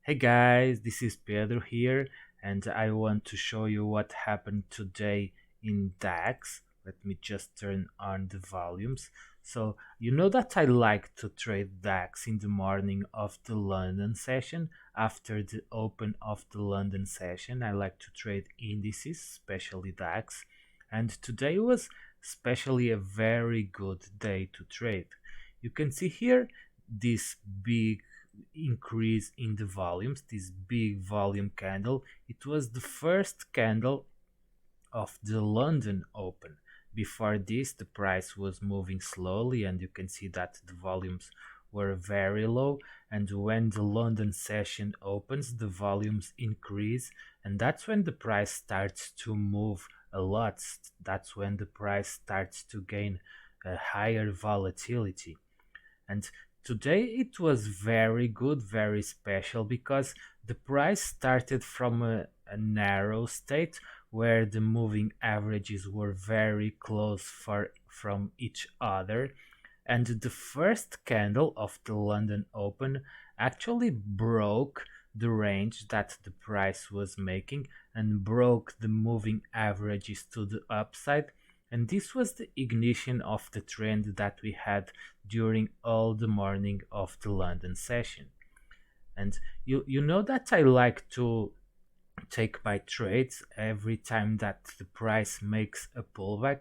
Hey guys, this is Pedro here, and I want to show you what happened today in DAX. Let me just turn on the volumes. So, you know that I like to trade DAX in the morning of the London session. After the open of the London session, I like to trade indices, especially DAX. And today was especially a very good day to trade. You can see here this big increase in the volumes, this big volume candle. It was the first candle of the London Open. Before this, the price was moving slowly, and you can see that the volumes were very low. And when the London session opens, the volumes increase, and that's when the price starts to move a lot. That's when the price starts to gain a higher volatility. And today it was very good, very special because the price started from a narrow state where the moving averages were very close from each other. And the first candle of the London Open actually broke the range that the price was making and broke the moving averages to the upside, and this was the ignition of the trend that we had during all the morning of the London session. And you know that I like to take my trades every time that the price makes a pullback.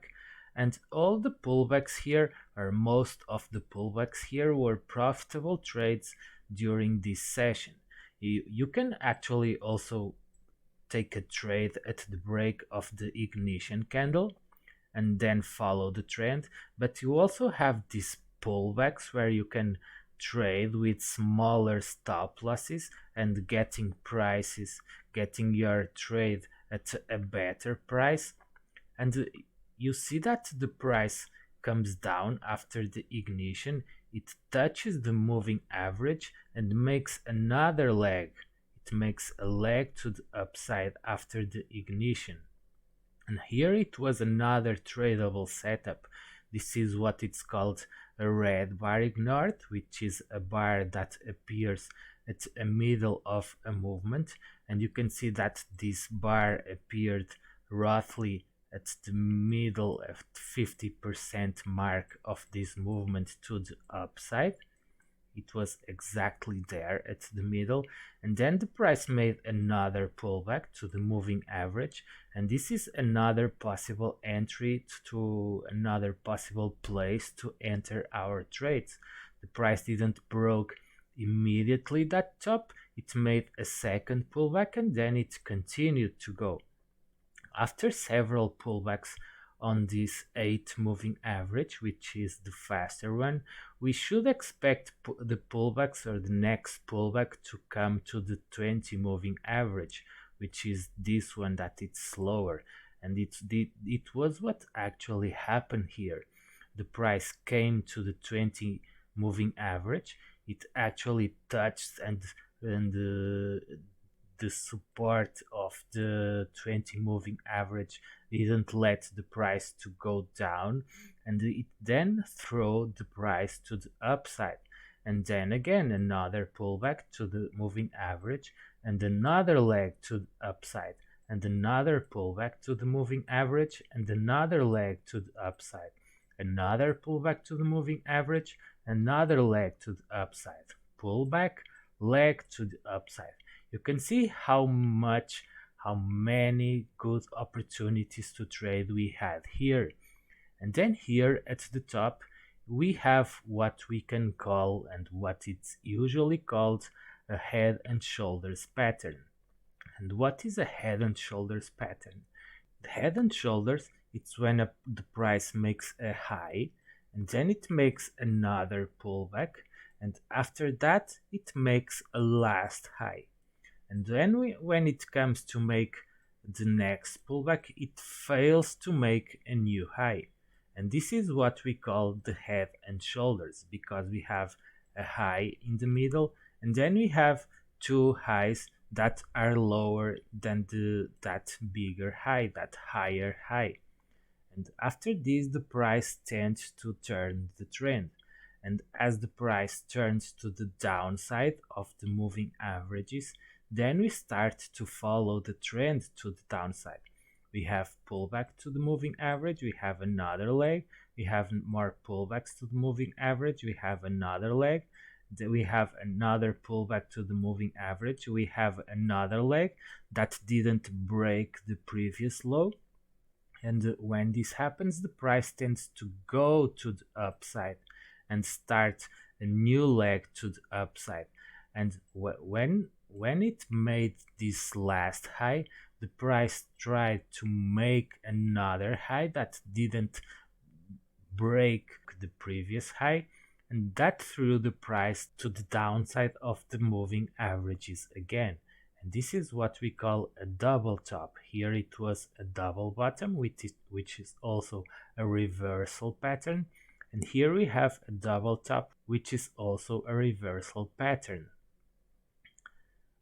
And all the pullbacks here, or most of the pullbacks here, were profitable trades during this session. You can actually also take a trade at the break of the ignition candle and then follow the trend. But you also have these pullbacks where you can trade with smaller stop losses and getting your trade at a better price. And you see that the price comes down after the ignition, it touches the moving average and makes another leg. It makes a leg to the upside after the ignition. And here it was another tradable setup. This is what it's called a red bar ignored, which is a bar that appears at a middle of a movement. And you can see that this bar appeared roughly at the middle of 50% mark of this movement to the upside. It was exactly there at the middle, and then the price made another pullback to the moving average, and this is another possible entry to another possible place to enter our trades. The price didn't broke immediately that top, it made a second pullback and then it continued to go. After several pullbacks on this 8 moving average, which is the faster one, we should expect the pullbacks or the next pullback to come to the 20 moving average, which is this one that it's slower. And it was what actually happened here. The price came to the 20 moving average. It actually touched and the support of the 20 moving average didn't let the price to go down, and it then threw the price to the upside, and then again another pullback to the moving average and another leg to the upside and another pullback to the moving average and another leg to the upside, another pullback to the moving average, another leg to the upside, pullback, leg to the upside. You can see how many good opportunities to trade we had here. And then here at the top, we have what we can call, and what it's usually called, a head and shoulders pattern. And what is a head and shoulders pattern? The head and shoulders, it's when the price makes a high, and then it makes another pullback, and after that it makes a last high. And then when it comes to make the next pullback, it fails to make a new high. And this is what we call the head and shoulders, because we have a high in the middle and then we have two highs that are lower than that bigger high, that higher high. And after this, the price tends to turn the trend. and as the price turns to the downside of the moving averages, then we start to follow the trend to the downside. We have pullback to the moving average, we have another leg, we have more pullbacks to the moving average, we have another leg, we have another pullback to the moving average, we have another leg that didn't break the previous low, and when this happens the price tends to go to the upside and start a new leg to the upside. And when it made this last high, the price tried to make another high that didn't break the previous high, and that threw the price to the downside of the moving averages again. And this is what we call a double top. Here it was a double bottom, which is also a reversal pattern. And here we have a double top, which is also a reversal pattern.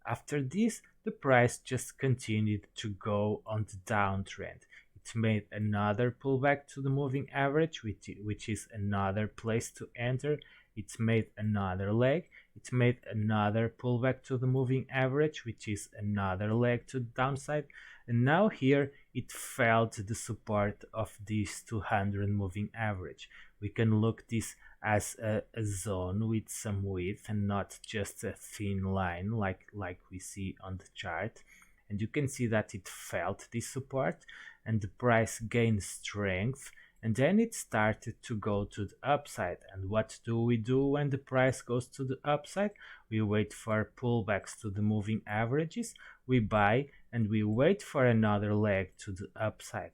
After this, the price just continued to go on the downtrend. It made another pullback to the moving average, which is another place to enter. It made another leg. It made another pullback to the moving average, which is another leg to the downside. And now here it felt the support of this 200 moving average. We can look this as a zone with some width and not just a thin line like we see on the chart. And you can see that it felt this support and the price gained strength, and then it started to go to the upside. And what do we do when the price goes to the upside? We wait for pullbacks to the moving averages, we buy, and we wait for another leg to the upside.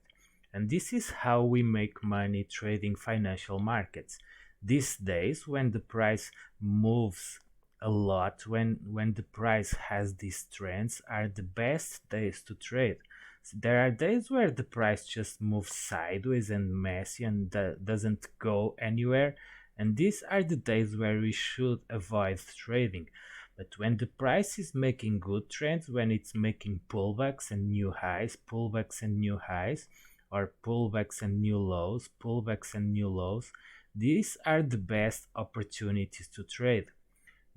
And this is how we make money trading financial markets. These days, when the price moves a lot, when the price has these trends, are the best days to trade. So there are days where the price just moves sideways and messy and doesn't go anywhere, and these are the days where we should avoid trading. But when the price is making good trends, when it's making pullbacks and new highs, pullbacks and new highs, or pullbacks and new lows, pullbacks and new lows, these are the best opportunities to trade.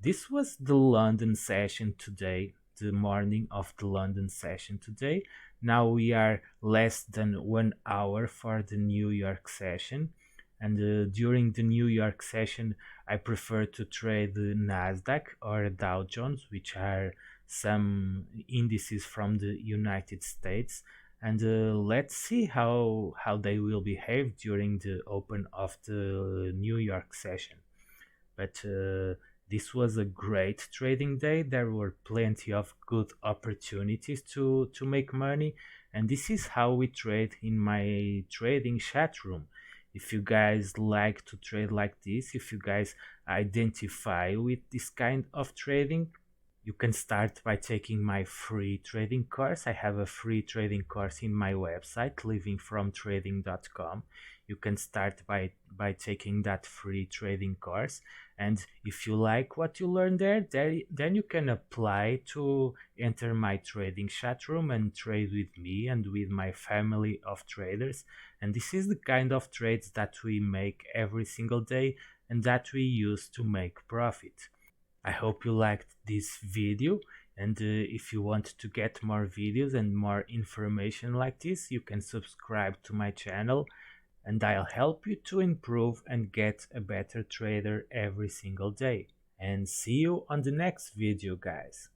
This was the London session today, the morning of the London session today. Now we are less than 1 hour for the New York session. And during the New York session, I prefer to trade the Nasdaq or Dow Jones, which are some indices from the United States. And let's see how they will behave during the open of the New York session. But this was a great trading day. There were plenty of good opportunities to make money, and this is how we trade in my trading chat room. If you guys like to trade like this, if you guys identify with this kind of trading, you can start by taking my free trading course. I have a free trading course in my website, livingfromtrading.com. You can start by taking that free trading course. And if you like what you learn there, then you can apply to enter my trading chat room and trade with me and with my family of traders. And this is the kind of trades that we make every single day and that we use to make profit. I hope you liked this video, and if you want to get more videos and more information like this, you can subscribe to my channel, and I'll help you to improve and get a better trader every single day. And see you on the next video, guys.